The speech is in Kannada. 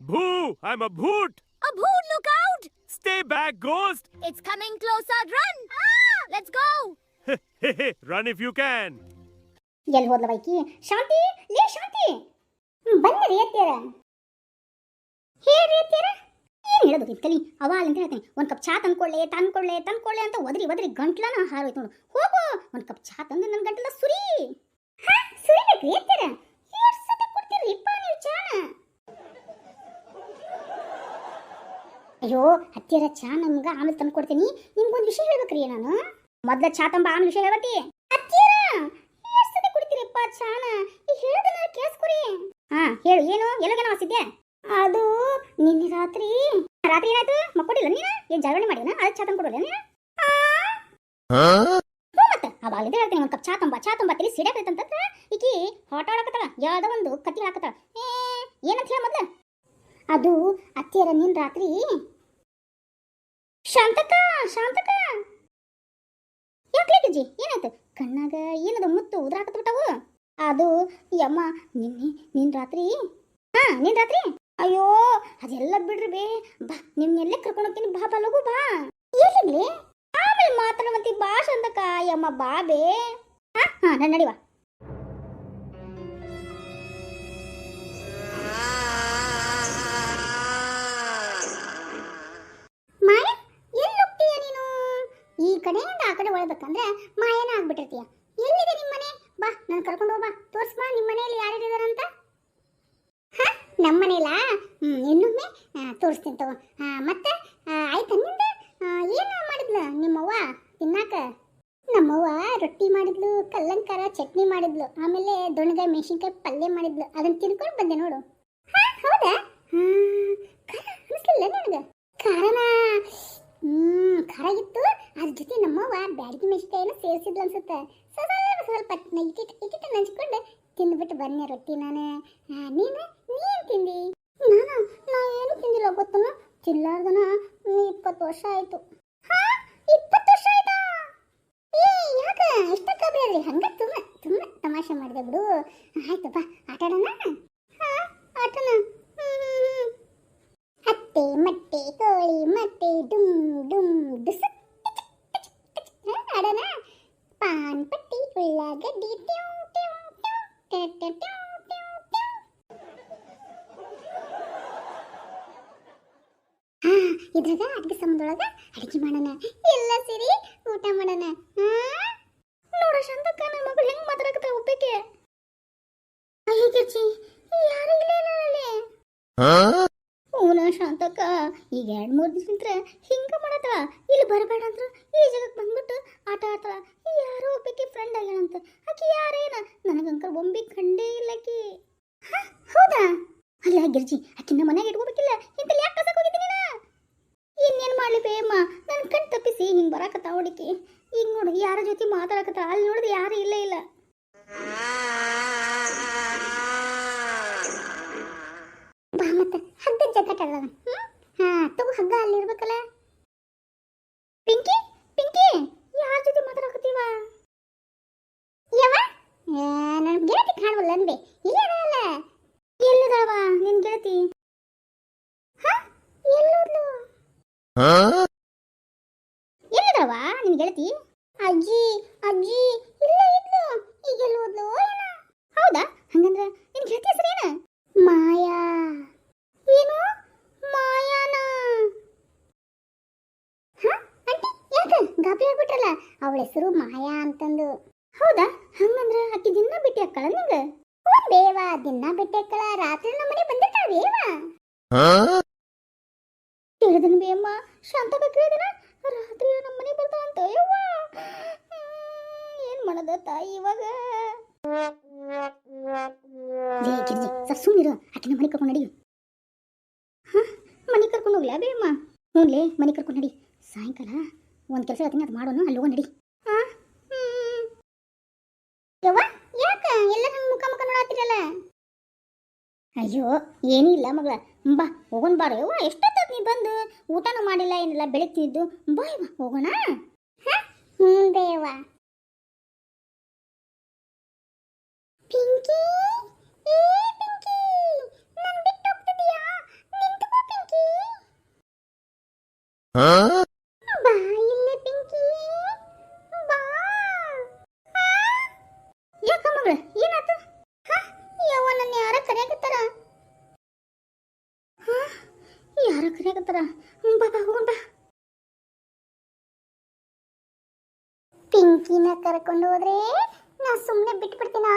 Boo! I'm a boot! A boot, look out! Stay back, ghost! It's coming closer, run! Let's go! Run if you can. ಎಲ್ಲಿ ಹೋದ್ಲ ಬೈಕಿ? ಶಾಂತಿ, ಲೇ ಶಾಂತಿ, ಬನ್ನಿರಿ ಎತ್ತೀರ. ಹೇಳ್ರಿ ಎತ್ತೀರ. ಏನು ಹೇಳೋದು ಇದ್ಕಲಿ ಅವ ಅಲ್ಲಿಂದ ಹೇಳ್ತೀನಿ. ಒಂದು ಕಪ್ ಚಾ ತಂದ್ಕೊಳ್ಳೆ ಅಂತ ಒದರಿ ಗಂಟ್ಲನ ಹಾರೋಯ್ತು ನೋಡು. ಹೋಗು ಒಂದು ಕಪ್ ಚಾ ತಂದು ನನ್ನ ಗಂಟಲ ಸುರಿ. ಸುರಿಬೇಕು ಎತ್ತೀರ. ಎಷ್ಟು ಸತಿ ಕೊಡ್ತೀರಿ ಇಪ್ಪ ನೀವು ಚಾನ? ಅಯ್ಯೋ ಹತ್ತಿರ ಚಾ ನಮ್ಗೆ ಆಮೇಲೆ ತಂದು ಕೊಡ್ತೀನಿ. ನಿಮ್ಗೊಂದು ವಿಷಯ ಹೇಳ್ಬೇಕ್ರಿ ನಾನು. ಮೊದ್ಲ ಚಾ ತಂಬ ಆಮೇಲೆ ವಿಷಯ ಹೇಳ್ಬೇಕಿ. ಹತ್ತಿರ ಎಷ್ಟು ಸತಿ ಕುಡಿತೀರಿಪ್ಪ ಚಾನ? ಈಗ ಹೇಳೋದನ್ನ ಕೇಳಿಸ್ಕೊರಿ. ಹೇಳು, ಏನು ಎಲ್ಲೋಗೇನೋ ವಾಸಿದ್ದೆ? ಅದು ನಿನ್ನೆ ರಾತ್ರಿ ಏನಾಯ್ತು? ಮಕ್ಕೊಡಿಲ್ಲ ನೀನು? ಏನು ಜಾಗರಣೆ ಮಾಡಿನ? ಅದು ಚಾ ತಂದು ಕೊಡೋಲ್ಲ ನೀನು? ಮತ್ತೆ ಅವಾಗಲಿದ್ದೆ ಹೇಳ್ತೀನಿ. ಒಂದು ಕಪ್ ಚಾ ತಂಬ ತಲೆ ಸಿಡಾಕೈತಂತಂದ್ರೆ ಈಕಿ ಹಾಟ ಆಡಕತ್ತಾಳ. ಯಾವುದೋ ಒಂದು ಕತ್ತಿ ಹಾಕತ್ತಾಳ. ಏನಂತ ಹೇಳ ಮೊದ್ಲ? ಅದು ಅತ್ತಿಯರ ನಿನ್ ರಾತ್ರಿ ಶಾಂತಕ್ಕ ಯಾಕೆ ಅಜ್ಜಿ ಏನಾಯ್ತು? ಕಣ್ಣಾಗ ಏನದು ಮುತ್ತು ಉದ್ರಾಕತ್ಬಿಟ್ಟವು. ಅದು ಯಮ್ಮ ನಿನ್ ರಾತ್ರಿ ಅಯ್ಯೋ ಅದೆಲ್ಲ ಬಿಡ್ರಿ ಬೇ. ಬಾ ನಿನ್ನೆಲ್ಲೇ ಕರ್ಕೊಂಡು ಹೋಗ್ತೀನಿ. ಬಾ ಲಗು ಬಾ. ಎಲ್ಲಿಗ್ಲಿ ಆಮೇಲೆ ಮಾತಾಡುವಂತಿ ಬಾ ಶಾಂತಕ್ಕ. ಯಮ್ಮ ಬಾ ಬೇ. ನಾನು ನಡಿವಾ. ಈ ಕಡೆಯಿಂದ ಆ ಕಡೆ ಒಳಬೇಕಂದ್ರೆ ಮಾಯನ ಆಗ್ಬಿಟ್ಟಿರ್ತೀಯ. ಎಲ್ಲಿದೆ ನಿಮ್ಮ ಮನೆ? ಬಾ ನಾನು ಕರ್ಕೊಂಡು ಹೋಗ್ಬಾ. ತೋರ್ಸ್ಬಾ ನಿಮ್ಮ ಮನೆಯಲ್ಲಿ ಯಾರಿದಾರಂತ. ನಮ್ಮ ಮನೆಯಲ್ಲ? ಇನ್ನೊಮ್ಮೆ ತೋರಿಸ್ತೀನಿ ತಗೋ. ಮತ್ತೆ ಆಯ್ತು ನಿಂದ ಏನು ಮಾಡಿದ್ಲು ನಿಮ್ಮವ್ವ ತಿನ್ನಾಕ? ನಮ್ಮವ್ವ ರೊಟ್ಟಿ ಮಾಡಿದ್ಲು, ಕಲ್ಲಂಕಾರ ಚಟ್ನಿ ಮಾಡಿದ್ಲು, ಆಮೇಲೆ ದೊಣ್ಣಗಾಯಿ ಮೆಣಸಿನ್ಕಾಯಿ ಪಲ್ಯ ಮಾಡಿದ್ಲು. ಅದನ್ನ ತಿನ್ಕೊಂಡು ಬಂದೆ ನೋಡು. ಹೌದಾ? ಖಾರ ಅನಿಸ್ಲಿಲ್ಲ ನನಗೆ? ಖಾರನ ಖಾರ ಇತ್ತು. ಅದ್ರ ಜೊತೆ ನಮ್ಮವ್ವ ಬ್ಯಾಡಗಿ ಮೆಣಸಿನ್ಕಾಯಿನ ಸೇರಿಸಿದ್ಲು ಅನ್ಸುತ್ತೆ. ಸ್ವಲ್ಪ ಇಟ್ಟಿಟ್ಟು ನಂಚ್ಕೊಂಡು ತಿಂದ್ಬಿಟ್ಟು ಬನ್ನಿ ರೊಟ್ಟಿ. ನಾನು ನೀನು ತಿಂದಿ? ನಾ ಏನು ತಿಂದಿಲ್ಲ ಗೊತ್ತನ. ಚಿಲ್ಲಾರ್ದನ 20 ವರ್ಷ ಆಯ್ತು. 20 ವರ್ಷ ಆಯ್ತಾ? ಯಾಕ ಇಷ್ಟ ಕಬ್ರಿ? ಹಂಗ ತುಂಬ ತಮಾಷೆ ಮಾಡಿದೆ ಬಿಡು. ಆಯ್ತು ಬಾ ಆಟಾಡೋಣ. ಆಟೋಣ. ಹತ್ತೆ ಮಟ್ಟೆ ಕೋಳಿ ಮಟ್ಟೆ ಡುಮ್ ಡುಮ್ ಡುಸ್ ಆಡೋಣ. ಪಾನ್ ಪಟ್ಟಿ ಉಳ್ಳಾಗಡ್ಡಿ ಇದ್ರಾಗ ಅಡಿಗೆ ಸಂಬಂಧೊಳಗ ಅಡಿಗೆ ಮಾಡೋಣ. ಎಲ್ಲ ಸೇರಿ ಊಟ ಮಾಡೋಣ. ನೋಡ ಶಾಂತಕ್ಕ ನನ್ನ ಮಗಳು ಹೆಂಗ್ ಮಾತಾಡಕತ್ತ ಒಬ್ಬಕ್ಕೆ. ಅಯ್ಯ ಗಿರ್ಜಿ ಯಾರು ಇಲ್ಲ ಓನ ಶಾಂತಕ್ಕ. ಈಗ 2-3 ದಿವಸದಿಂದ ಹಿಂಗ ಮಾಡತ್ತ. ಇಲ್ಲಿ ಬರಬೇಡ ಅಂದ್ರು ಈ ಜಾಗಕ್ಕೆ ಬಂದ್ಬಿಟ್ಟು ಆಟ ಆಡ್ತಾಳ. ಯಾರೋ ಒಬ್ಬಕ್ಕೆ ಫ್ರೆಂಡ್ ಆಗ್ಯಾನಂತ. ಆಕಿ ಯಾರೇನ ನನಗಂಕರ್ ಒಮ್ಮೆ ಕಂಡೇ ಇಲ್ಲ ಆಕಿ. ಹೌದಾ? ಅಲ್ಲ ಗಿರ್ಜಿ ಆಕಿನ ಮನೆಗೆ ಇಟ್ಕೋಬೇಕಿಲ್ಲ. ಇಂತಲ್ಲಿ ಯಾಕೆ ಕಸಕ್ಕೆ ಹೋಗಿದ್ದೀನಿ ನಾನು? ಇನ್ನೇನು ಮಾಡಲಿ ಬೇಮ್ಮ, ನನ್ನ ಕಣ್ ತಪ್ಪಿಸಿ ಹಿಂಗೆ ಬರಾಕತ್ತ ಹುಡುಕಿ. ಈಗ ನೋಡು ಯಾರ ಜೊತೆ ಮಾತಾಡಕತ್ತ. ಅಲ್ಲಿ ನೋಡಿದ್ರೆ ಯಾರು ಇಲ್ಲ. ಬಾ ಮತ್ತೆ ಹಗ್ಗದ ಜಗ್ಗಟ ಆಡೋಣ. ತಗೋ ಹಗ್ಗ ಅಲ್ಲಿ ಇರ್ಬೇಕಲ್ಲ. ಪಿಂಕಿ ಯಾರ ಜೊತೆ ಮಾತಾಡಕತ್ತೀವ? ನನ್ನ ಗೆಳತಿ ಕಾಣವಲ್ಲ ಅನ್ಬೆ. ಇಲ್ಲ ಎಲ್ಲಿದಾವ ನಿನ್ ಗೆಳತಿ? ಎಲ್ಲಿದಾವ ನಿನ್ ಗೆಳತಿ? ಅಜ್ಜಿ ಇಲ್ಲ ಇದ್ಲು. ಈಗ ಎಲ್ಲಿ ಹೋದ್ಲು ಏನ? ಹೌದಾ? ಹಂಗಂದ್ರ ನಿನ್ ಗೆಳತಿ ಹೆಸರೇನ? ಮಾಯಾ. ಏನು ಮಾಯಾನ? ಆಂಟಿ ಯಾಕೆ ಗಾಬರಿ ಆಗ್ಬಿಟ್ರಲ್ಲ? ಅವಳ ಹೆಸರು ಮಾಯಾ ಅಂತಂದು. ಹೌದಾ? ಹಂಗಂದ್ರ ಆಕಿ ದಿನ ಭೇಟಿ ಹಾಕಳ ನಿಂಗ? ಬೇವ ದಿನ ಭೇಟಿ ಹಾಕಳ. ರಾತ್ರಿ ನಮ್ಮ ಮನೆ ಬಂದಿರ್ತಾಳ ಬೇವ. ಕೇಳಿದನು ಬೇಮ್ಮ ಶಾಂತಕ ಕೇಳಿದನ ರಾತ್ರಿ ನಮ್ಮ ಮನೆ ಬರ್ತಾ ಅಂತ. ಯವ್ವ ಏನ್ ಮಾಡದ ತಾಯಿ ಇವಾಗ? ಸುಮ್ಮನಿರು. ಆಕಿನ ಮನೆ ಕರ್ಕೊಂಡು ನಡಿ. ಮನೆ ಕರ್ಕೊಂಡು ಹೋಗ್ಲಾ ಬೇಮ್ಮ? ಹ್ಞೂಲೇ ಮನೆ ಕರ್ಕೊಂಡು ನಡಿ. ಸಾಯಂಕಾಲ ಒಂದು ಕೆಲಸ ಹೇಳ್ತೀನಿ, ಅದು ಮಾಡೋಣ. ಅಲ್ಲಿ ಹೋಗಿ ನಡಿ. ಯವ್ವ ಯಾಕ ಎಲ್ಲ ನಂಗೆ ಮುಖ ನೋಡಾತಿರಲ್ಲ? ಅಯ್ಯೋ ಏನೂ ಇಲ್ಲ ಮಗಳ. ಬಾ ಹೋಗೋಣ ಬಾರೋ. ಯವ್ವ ಎಷ್ಟೊತ್ತ ನೀ ಬಂದು ಊಟನೂ ಮಾಡಿಲ್ಲ ಏನಿಲ್ಲ. ಬೆಳಗ್ತಿದ್ದು ಬಾ ಯವ್ವ ಹೋಗೋಣ. ಹ್ಞೂ ದೇವ. ಪಿಂಕಿ, ಪಿಂಕಿ, ನನ್ನ ಬಿಟ್ಟು ಹೋಗ್ತಿದ್ಯಾ? ಬಾ ಇಲ್ಲಿ ಪಿಂಕಿ ಬಾ. ಯಾಕ ಮಗಳ ಏನಾತ? ಯವ್ವ ನನ್ನ ಯಾರ ಕರೆಯಾಕತ್ತಾರ? ಯಾರ ಕರೆಯಾಕತ್ತಾರ? ಬಾ ಬಾ ಹೋಗೋಣ ಬಾ. ಪಿಂಕಿನ ಕರ್ಕೊಂಡು ಹೋದ್ರೆ ನಾ ಸುಮ್ಮನೆ ಬಿಟ್ಬಿಡ್ತೀನ.